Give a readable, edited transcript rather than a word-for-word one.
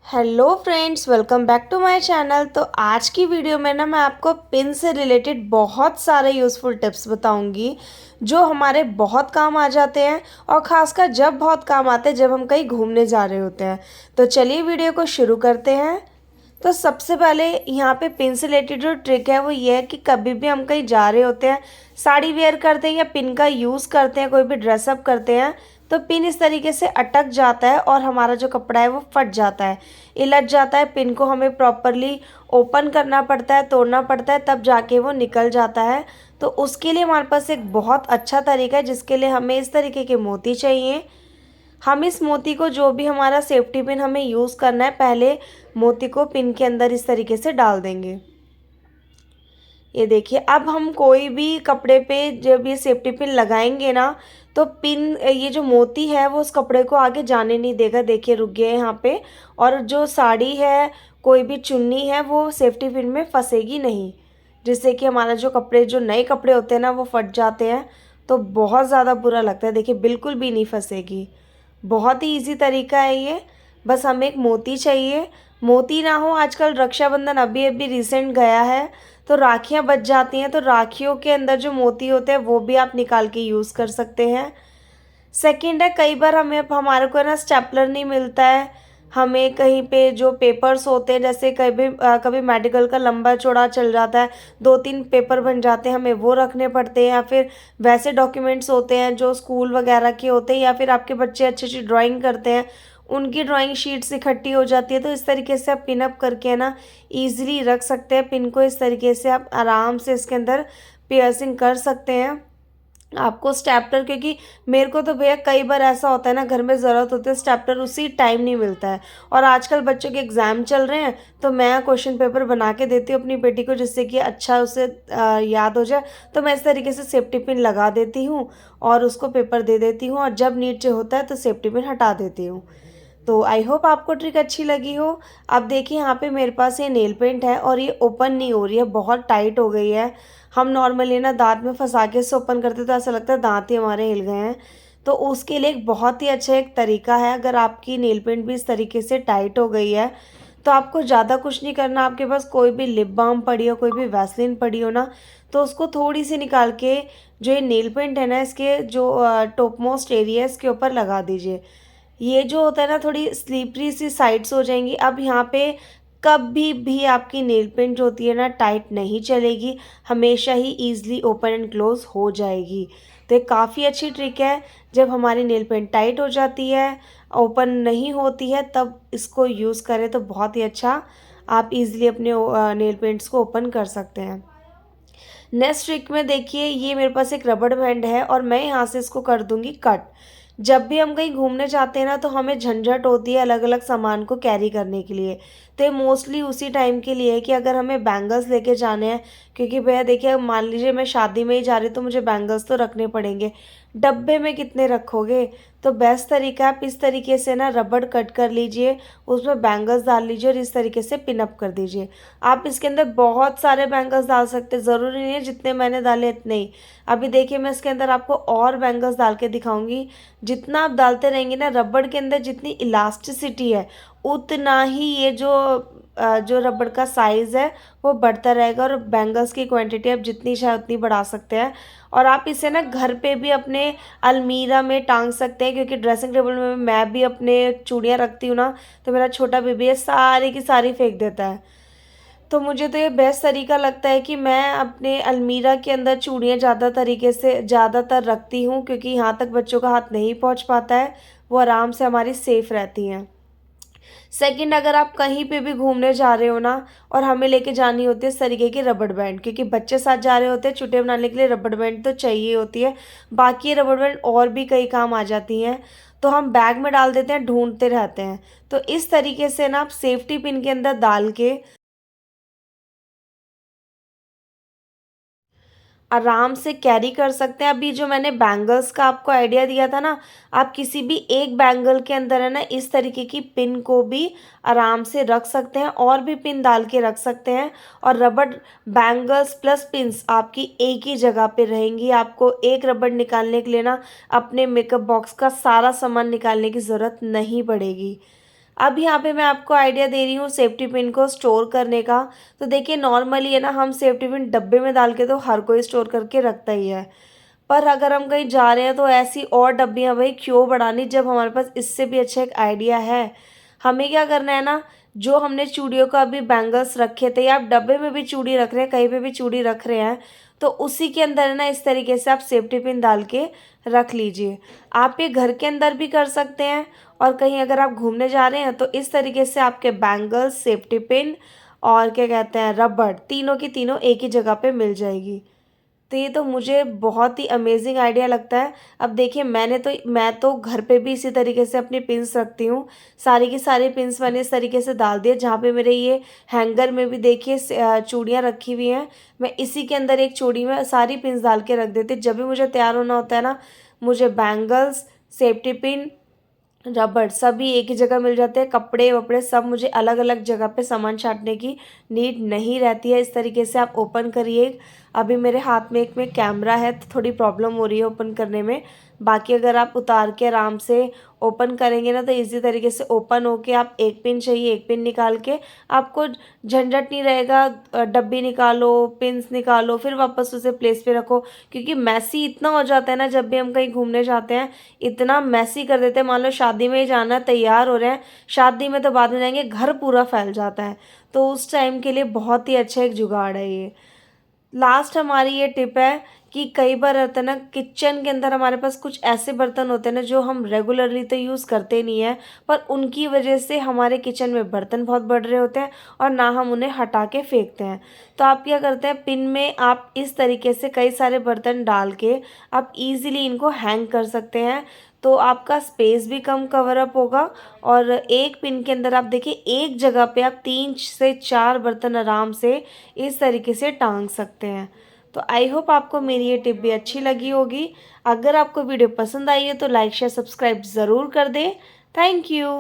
Hello friends, welcome back to my channel. तो आज की वीडियो में ना मैं आपको पिन से रिलेटेड बहुत सारे यूज़फुल टिप्स बताऊंगी जो हमारे बहुत काम आ जाते हैं और ख़ासकर जब बहुत काम आते हैं जब हम कहीं घूमने जा रहे होते हैं। तो चलिए वीडियो को शुरू करते हैं। तो सबसे पहले यहाँ पे पिन से रिलेटेड जो ट्रिक है वो ये है कि कभी भी हम कहीं जा रहे होते हैं, साड़ी वेयर करते हैं या पिन का यूज़ करते हैं, कोई भी ड्रेसअप करते हैं, तो पिन इस तरीके से अटक जाता है और हमारा जो कपड़ा है वो फट जाता है, इलझ जाता है। पिन को हमें प्रॉपरली ओपन करना पड़ता है, तोड़ना पड़ता है, तब जाके वो निकल जाता है। तो उसके लिए हमारे पास एक बहुत अच्छा तरीका है जिसके लिए हमें इस तरीके के मोती चाहिए। हम इस मोती को, जो भी हमारा सेफ्टी पिन हमें यूज़ करना है, पहले मोती को पिन के अंदर इस तरीके से डाल देंगे। ये देखिए, अब हम कोई भी कपड़े पे जब ये सेफ्टी पिन लगाएंगे ना, तो पिन, ये जो मोती है वो उस कपड़े को आगे जाने नहीं देगा। देखिए रुक गया है यहाँ पे। और जो साड़ी है, कोई भी चुन्नी है, वो सेफ्टी पिन में फंसेगी नहीं, जिससे कि हमारा जो कपड़े, जो नए कपड़े होते हैं ना, वो फट जाते हैं तो बहुत ज़्यादा बुरा लगता है। देखिए बिल्कुल भी नहीं फंसेगी। बहुत ही इजी तरीका है ये। बस हमें एक मोती चाहिए। मोती ना हो, आजकल रक्षाबंधन अभी अभी रिसेंट गया है, तो राखियाँ बच जाती हैं, तो राखियों के अंदर जो मोती होते हैं वो भी आप निकाल के यूज़ कर सकते हैं। सेकंड है, कई बार हमारे को ना स्टेपलर नहीं मिलता है। हमें कहीं पे जो पेपर्स होते हैं, जैसे कभी कभी मेडिकल का लंबा चौड़ा चल जाता है, 2-3 पेपर बन जाते हैं, हमें वो रखने पड़ते हैं। या फिर वैसे डॉक्यूमेंट्स होते हैं जो स्कूल वगैरह के होते हैं, या फिर आपके बच्चे अच्छी अच्छी ड्राइंग करते हैं, उनकी ड्राइंग शीट्स इकट्ठी हो जाती है। तो इस तरीके से आप पिन अप करके है ना ईजिली रख सकते हैं पिन को। इस तरीके से आप आराम से इसके अंदर पियर्सिंग कर सकते हैं। आपको स्टेपलर, क्योंकि मेरे को तो भैया कई बार ऐसा होता है ना, घर में ज़रूरत होती है स्टेपलर, उसी टाइम नहीं मिलता है। और आजकल बच्चों के एग्ज़ाम चल रहे हैं, तो मैं क्वेश्चन पेपर बना के देती हूँ अपनी बेटी को, जिससे कि अच्छा उसे याद हो जाए। तो मैं इस तरीके से सेफ्टी पिन लगा देती हूँ और उसको पेपर दे देती हूँ, और जब नीचे होता है तो सेफ्टी पिन हटा देती हूँ। तो आई होप आपको ट्रिक अच्छी लगी हो। अब देखिए यहाँ पे मेरे पास ये नेल पेंट है और ये ओपन नहीं हो रही है, बहुत टाइट हो गई है। हम नॉर्मली ना दांत में फंसा के इसे ओपन करते तो ऐसा लगता है दांत ही हमारे हिल गए हैं। तो उसके लिए एक बहुत ही अच्छा एक तरीका है। अगर आपकी नेल पेंट भी इस तरीके से टाइट हो गई है, तो आपको ज़्यादा कुछ नहीं करना। आपके पास कोई भी लिप बाम पड़ी हो, कोई भी वैसलीन पड़ी हो ना, तो उसको थोड़ी सी निकाल के, जो ये नेल पेंट है ना, इसके जो टॉप मोस्ट एरिया है इसके ऊपर लगा दीजिए। ये जो होता है ना, थोड़ी स्लीपरी सी साइड्स हो जाएंगी। अब यहाँ पे कभी भी आपकी नेल पेंट जो होती है ना, टाइट नहीं चलेगी, हमेशा ही ईजिली ओपन एंड क्लोज हो जाएगी। तो ये काफ़ी अच्छी ट्रिक है। जब हमारी नेल पेंट टाइट हो जाती है, ओपन नहीं होती है, तब इसको यूज़ करें तो बहुत ही अच्छा आप इजीली अपने नेल पेंट्स को ओपन कर सकते हैं। नेक्स्ट ट्रिक में देखिए, ये मेरे पास एक रबड़ बैंड है और मैं यहाँ से इसको कर दूंगी कट। जब भी हम कहीं घूमने जाते हैं ना, तो हमें झंझट होती है अलग अलग सामान को कैरी करने के लिए। तो ये मोस्टली उसी टाइम के लिए है कि अगर हमें बैंगल्स लेके जाने हैं, क्योंकि भैया देखिए, मान लीजिए मैं शादी में ही जा रही हूँ तो मुझे बैंगल्स तो रखने पड़ेंगे। डब्बे में कितने रखोगे? तो बेस्ट तरीका, आप इस तरीके से ना रबड़ कट कर लीजिए, उसमें बैंगल्स डाल लीजिए और इस तरीके से पिन अप कर दीजिए। आप इसके अंदर बहुत सारे बैंगल्स डाल सकते हैं, ज़रूरी नहीं है जितने मैंने डाले इतने ही। अभी देखिए मैं इसके अंदर आपको और बैंगल्स डाल के दिखाऊंगी। जितना आप डालते रहेंगे ना, रबड़ के अंदर जितनी इलास्टिसिटी है, उतना ही ये जो रबड़ का साइज़ है वो बढ़ता रहेगा, और बैंगल्स की क्वांटिटी आप जितनी चाहे उतनी बढ़ा सकते हैं। और आप इसे ना घर पे भी अपने अलमीरा में टांग सकते हैं, क्योंकि ड्रेसिंग टेबल में मैं भी अपने चूड़ियाँ रखती हूँ ना, तो मेरा छोटा बेबी है सारी की सारी फेंक देता है। तो मुझे तो ये बेस्ट तरीका लगता है कि मैं अपने अलमीरा के अंदर चूड़ियाँ ज़्यादातर रखती हूँ, क्योंकि यहाँ तक बच्चों का हाथ नहीं पहुँच पाता है, वो आराम से हमारी सेफ़ रहती हैं। सेकंड, अगर आप कहीं पे भी घूमने जा रहे हो ना, और हमें लेके जानी होती है इस तरीके की रबड़ बैंड, क्योंकि बच्चे साथ जा रहे होते हैं, छुट्टियाँ बनाने के लिए रबड़ बैंड तो चाहिए होती है। बाकी ये रबड़ बैंड और भी कई काम आ जाती हैं, तो हम बैग में डाल देते हैं, ढूंढते रहते हैं। तो इस तरीके से ना आप सेफ्टी पिन के अंदर डाल के आराम से कैरी कर सकते हैं। अभी जो मैंने बैंगल्स का आपको आइडिया दिया था ना, आप किसी भी एक बैंगल के अंदर है ना, इस तरीके की पिन को भी आराम से रख सकते हैं, और भी पिन डाल के रख सकते हैं। और रबड़ बैंगल्स प्लस पिन्स आपकी एक ही जगह पे रहेंगी। आपको एक रबड़ निकालने के लिए ना अपने मेकअप बॉक्स का सारा सामान निकालने की ज़रूरत नहीं पड़ेगी। अब यहाँ पे मैं आपको आइडिया दे रही हूँ सेफ्टी पिन को स्टोर करने का। तो देखिए नॉर्मली है ना, हम सेफ्टी पिन डब्बे में डाल के तो हर कोई स्टोर करके रखता ही है, पर अगर हम कहीं जा रहे हैं तो ऐसी और डब्बियाँ भाई क्यों बढ़ानी, जब हमारे पास इससे भी अच्छा एक आइडिया है। हमें क्या करना है ना, जो हमने चूड़ियों का अभी बैंगल्स रखे थे, या आप डब्बे में भी चूड़ी रख रहे हैं, कहीं पे भी चूड़ी रख रहे हैं, तो उसी के अंदर है ना इस तरीके से आप सेफ्टी पिन डाल के रख लीजिए। आप ये घर के अंदर भी कर सकते हैं, और कहीं अगर आप घूमने जा रहे हैं तो इस तरीके से आपके बैंगल्स, सेफ्टी पिन और क्या कहते हैं रबड़, तीनों की तीनों एक ही जगह पे मिल जाएगी। तो ये तो मुझे बहुत ही अमेजिंग आइडिया लगता है। अब देखिए मैं तो घर पे भी इसी तरीके से अपनी पिन्स रखती हूँ। सारी की सारी पिन्स मैंने इस तरीके से डाल दिए, जहाँ पे मेरे ये हैंगर में भी देखिए चूड़ियाँ रखी हुई हैं। मैं इसी के अंदर एक चूड़ी में सारी पिन्स डाल के रख देती, जब भी मुझे तैयार होना होता है ना, मुझे बैंगल्स, सेफ्टी पिन, रबड़ सभी एक ही जगह मिल जाते हैं। कपड़े वपड़े सब मुझे अलग अलग जगह पे सामान छांटने की नीड नहीं रहती है। इस तरीके से आप ओपन करिए। अभी मेरे हाथ में एक में कैमरा है तो थोड़ी प्रॉब्लम हो रही है ओपन करने में। बाकी अगर आप उतार के आराम से ओपन करेंगे ना तो इजी तरीके से ओपन होके आप एक पिन चाहिए एक पिन निकाल के, आपको झंझट नहीं रहेगा। डब्बी निकालो, पिन्स निकालो, फिर वापस उसे प्लेस पे रखो, क्योंकि मैसी इतना हो जाता है ना, जब भी हम कहीं घूमने जाते हैं इतना मैसी कर देते हैं। मान लो शादी में ही जाना है, तैयार हो रहे हैं, शादी में तो बाद में जाएंगे, घर पूरा फैल जाता है। तो उस टाइम के लिए बहुत ही अच्छा एक जुगाड़ है ये। लास्ट हमारी ये टिप है कि कई बार रहता है ना किचन के अंदर हमारे पास कुछ ऐसे बर्तन होते हैं ना जो हम रेगुलरली तो यूज़ करते नहीं है, पर उनकी वजह से हमारे किचन में बर्तन बहुत बढ़ रहे होते हैं और ना हम उन्हें हटा के फेंकते हैं। तो आप क्या करते हैं, पिन में आप इस तरीके से कई सारे बर्तन डाल के आप इजीली इनको हैंग कर सकते हैं। तो आपका स्पेस भी कम कवर अप होगा, और एक पिन के अंदर आप देखिए एक जगह पे आप 3 से 4 बर्तन आराम से इस तरीके से टांग सकते हैं। तो आई होप आपको मेरी ये टिप भी अच्छी लगी होगी। अगर आपको वीडियो पसंद आई है तो लाइक शेयर सब्सक्राइब ज़रूर कर दें। Thank you.